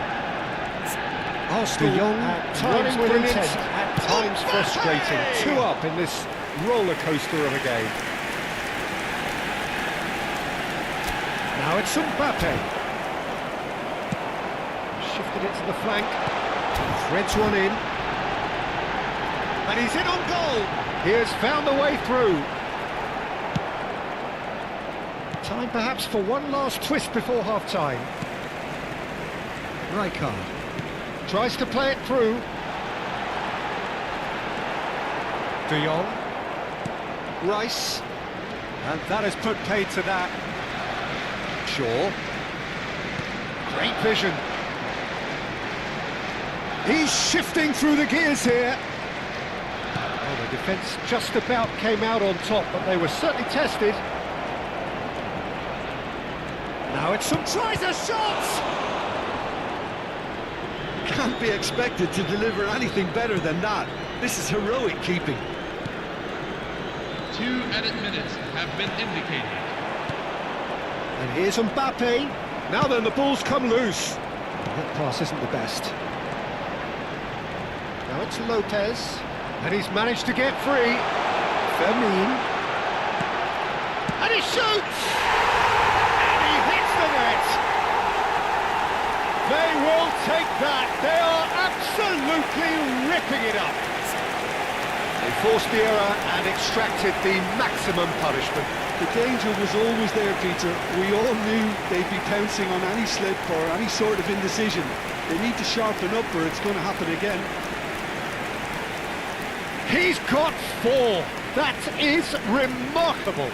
Arsenal at times brilliant, at times frustrating. 2 up in this roller coaster of a game. Now it's Mbappe. Shifted it to the flank. Threads one in. And he's in on goal. He has found a way through. Time perhaps for one last twist before half-time. Rijkaard tries to play it through. De Jong. Rice. And that has put paid to that. Shaw. Great vision. He's shifting through the gears here. Oh, the defence just about came out on top, but they were certainly tested. Now it's some tries a shot! Can't be expected to deliver anything better than that. This is heroic keeping. 2 added minutes have been indicated. And here's Mbappe. Now then, the ball's come loose. That pass isn't the best. Now it's Lopez. And he's managed to get free. Fermin. And he shoots! And he hits the net! They will take that. They are absolutely ripping it up. They forced the error and extracted the maximum punishment. The danger was always there, Peter. We all knew they'd be pouncing on any slip or any sort of indecision. They need to sharpen up or it's going to happen again. He's got 4. That is remarkable.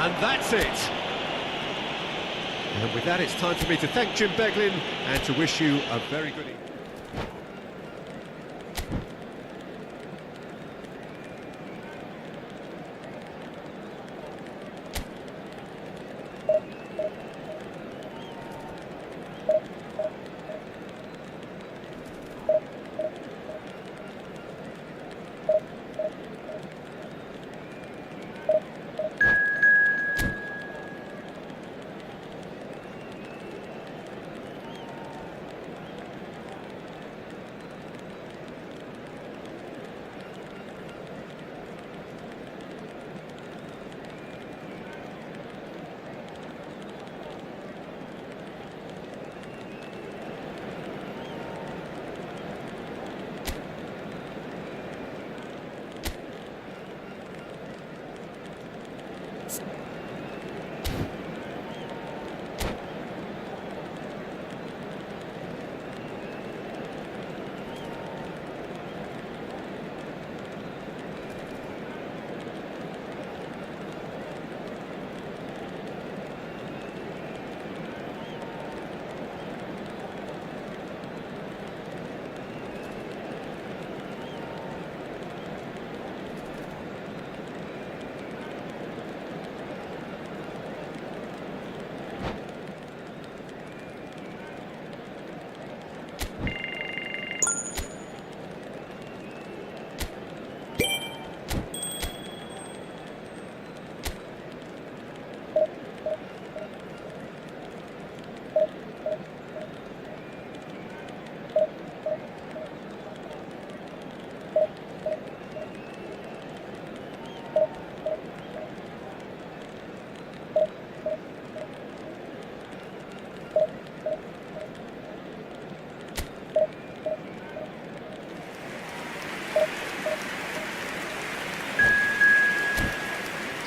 And that's it. And with that, it's time for me to thank Jim Beglin and to wish you a very good evening.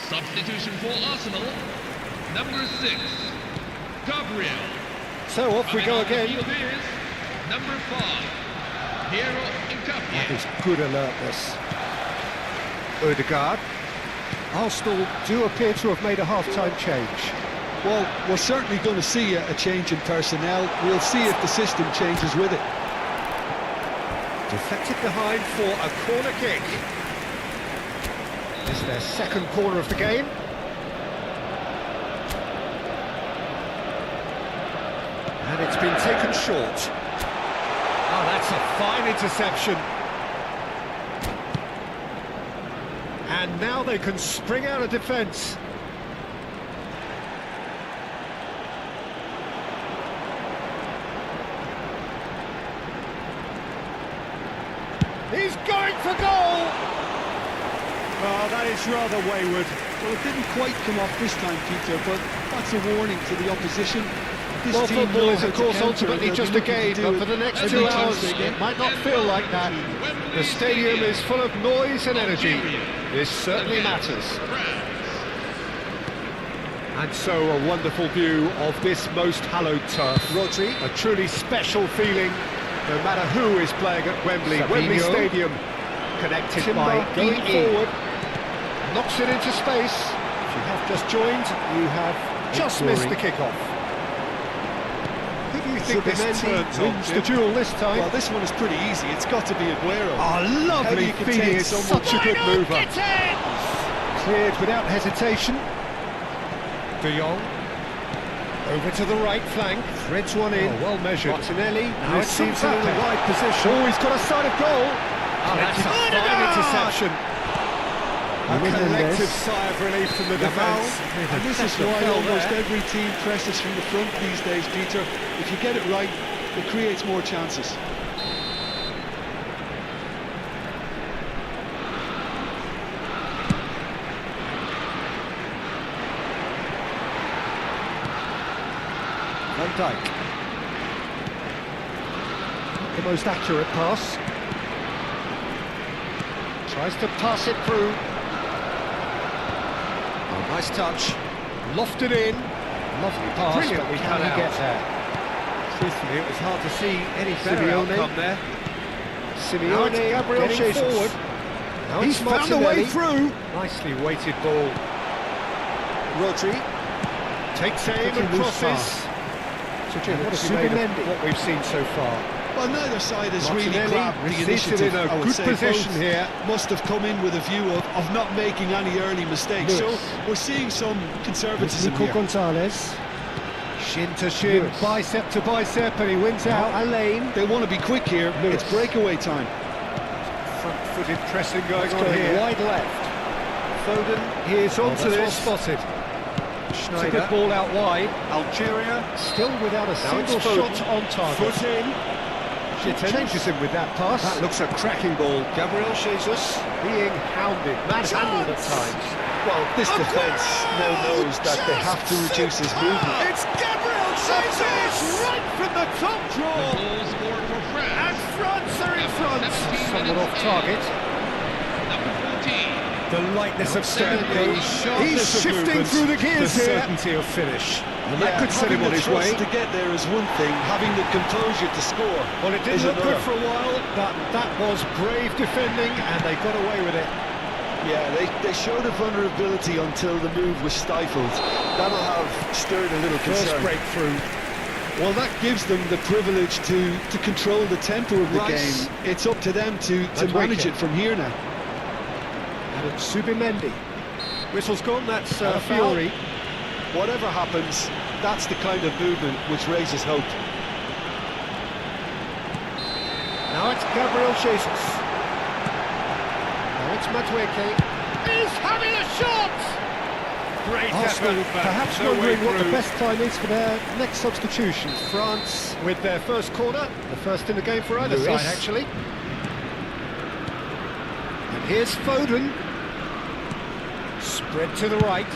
Substitution for Arsenal, number 6, Gabriel. So off we go again. Field is number 5, Piero Incapie. That is good alertness. Odegaard. Arsenal do appear to have made a half-time change. Well, we're certainly going to see a change in personnel. We'll see if the system changes with it. Deflected behind for a corner kick. This is their second corner of the game. And it's been taken short. Oh, that's a fine interception. And now they can spring out of defence. He's going for goal! Oh, that is rather wayward. Well, it didn't quite come off this time, Peter, but that's a warning to the opposition. This Well, team football know is, how of to course, counter, ultimately and just a they'll be game, looking to but do for the next every 2 chance hours, they get. it might not feel like that. The stadium is full of noise and energy. This certainly matters. And so a wonderful view of this most hallowed turf. Rodri, a truly special feeling, no matter who is playing at Wembley. Wembley Stadium, connected by going forward. Knocks it into space. If you have just joined, you have just missed the kickoff. Who do you think this team wins the duel this time? Well, this one is pretty easy. It's got to be Aguero. Oh, lovely feeding, is such a good mover. Cleared without hesitation. De Jong. Over to the right flank. Threads one in. Oh, well measured. Martinelli. Now it seems in the right position. Oh, he's got a sight of goal. Oh, that's a fine interception. A collective sigh of relief from the defence. And this is why almost every team presses from the front these days, Peter. If you get it right, it creates more chances. Van Dijk. The most accurate pass. Tries to pass it through. Oh, nice touch. Lofted in. Lovely pass. Brilliant, but we can't get there. Truthfully, it was hard to see any better outcome there. Simeone, Gabriel getting forward. Now he's found a way through. Nicely weighted ball. Rodri takes aim and crosses. So Jim, what have you made of what we've seen so far? Well, neither side has really Martinelli grabbed the receives it initiative. in a I would good say position both here. must have come in with a view of not making any early mistakes. Lewis. So we're seeing some conservatism Nico here. Gonzalez. Shin to shin, Lewis. bicep to bicep, and he wins out. Alain. They want to be quick here. Lewis. It's breakaway time. Front-footed pressing going It's on going here. wide left. Foden, he is onto that's well this. spotted. It's a good ball out wide. Algeria Still without a now it's single Foden. shot on target. Foot in. Changes him with that pass. That looks a cracking ball. Gabriel Jesus being hounded, manhandled at times. Well, this defence now knows that they have to reduce his movement. It's Gabriel Jesus right from the top draw. Goal scored for France. And France are in front. 17 Somewhat minutes off target. Number 14. The lightness of step, Seventeen. he's shifting through the gears the here. certainty of finish. And Yeah, that could set him having on the his way. trust to get there is one thing. Having the composure to score Well, it didn't is look good another. for a while, but that was brave defending, and they got away with it. Yeah, they showed a vulnerability until the move was stifled. That'll have stirred a little First concern. breakthrough. Well, that gives them the privilege to control the tempo of the Rice. game. It's up to them to And manage Wake. it from here now. And it's Subimendi. Whistle's gone, that's And a Fiori. Whatever happens, that's the kind of movement which raises hope. Now it's Gabriel Jesus. Now it's Madueke. He's having a shot! Great Arsenal effort, but perhaps no way wondering what the through. best time is for their next substitution. France with their first corner, the first in the game for either Lewis. side actually. And here's Foden. Spread to the right.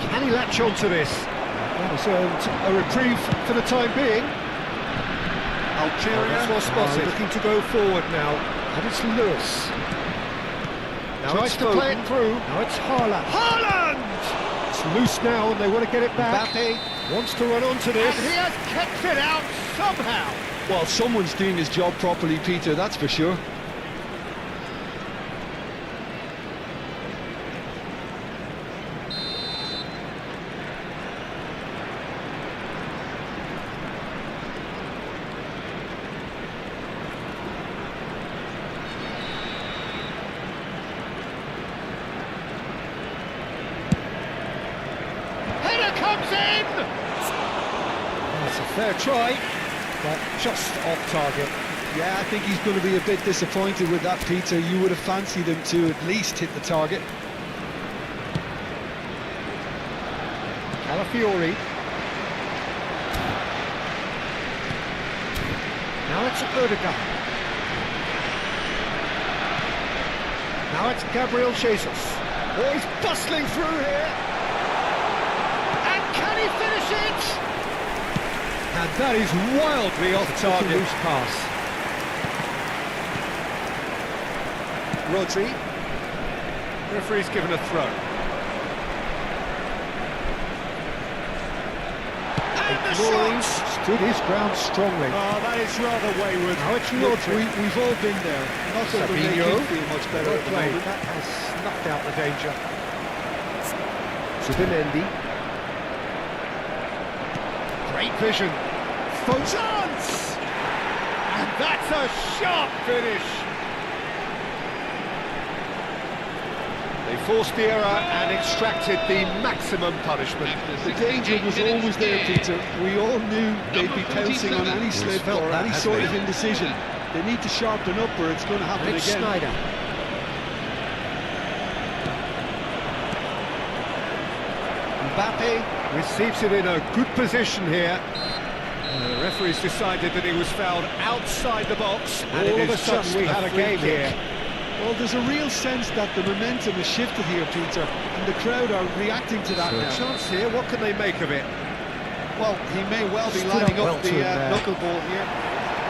Can he latch onto this? That has earned A reprieve for the time being. Algeria well spotted. looking to go forward now. and it's Lewis. Now Tries it's to play Foden. it through. Now it's Haaland. Haaland! It's loose now and they want to get it back. Mbappe. Wants to run onto this. And he has kicked it out somehow. Well, someone's doing his job properly, Peter, that's for sure. Header comes in! That's a fair try, but just off target. Yeah, I think he's going to be a bit disappointed with that, Peter. You would have fancied him to at least hit the target. Calafiori. Now it's Yrgë. Now it's Gabriel Jesus. Oh, he's bustling through here. And can he finish it? And that is wildly off target. Loose pass. Rodri. Referee's given a throw. Ignoring, stood his ground strongly. Oh, that is rather wayward. Now it's Look, Rodri. we've all been there. Not that we make Fabinho. him feel much better at the Play. moment. That has snuffed out the danger. Subimendi. Great vision. For chance! And that's a sharp finish. They forced the error and extracted the maximum punishment. The danger was always there, Peter. We all knew they'd be pouncing on any slip felt or that, any hasn't sort he? of indecision. They need to sharpen up or it's going to happen It's again. Snyder. Mbappe receives it in a good position here. The referee's decided that he was fouled outside the box, and all of a sudden we had a game here. Well, there's a real sense that the momentum has shifted here, Peter, and the crowd are reacting to that So a now. chance here, what can they make of it? Well, he may well be Stood lining up up well the to him there. knuckleball here.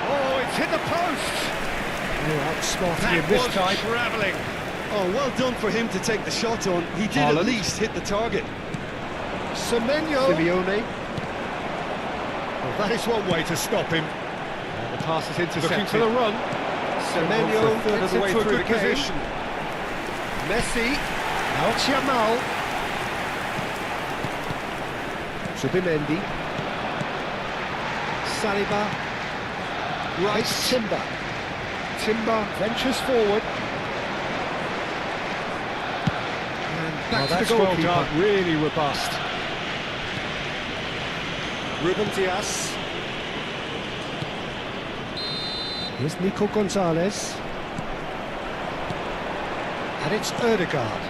Oh, it's hit the post! Oh, outsmarting That him this was time. travelling. Oh, well done for him to take the shot on. He did Haaland. at least hit the target. Semenyo. Simeone. Well, that is one way to stop him. And the pass is intercepted. Looking for the run. Semenyo One for a third of gets the way into a through good the game. position. Messi. Now it's Yamal. Zubimendi. Saliba. Rice. Timber. Timber ventures forward. And back to the goalkeeper. Well done, really robust. Ruben Dias. Here's Nico Gonzalez. And it's Erdegaard.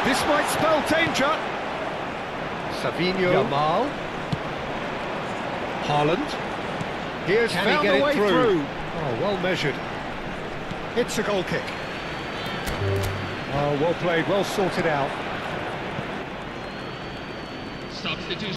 This might spell danger. Savinho. Yamal. Haaland. Here's Can found he get the way it through? Oh, well measured. It's a goal kick. Oh, well played, well sorted out. Substitution.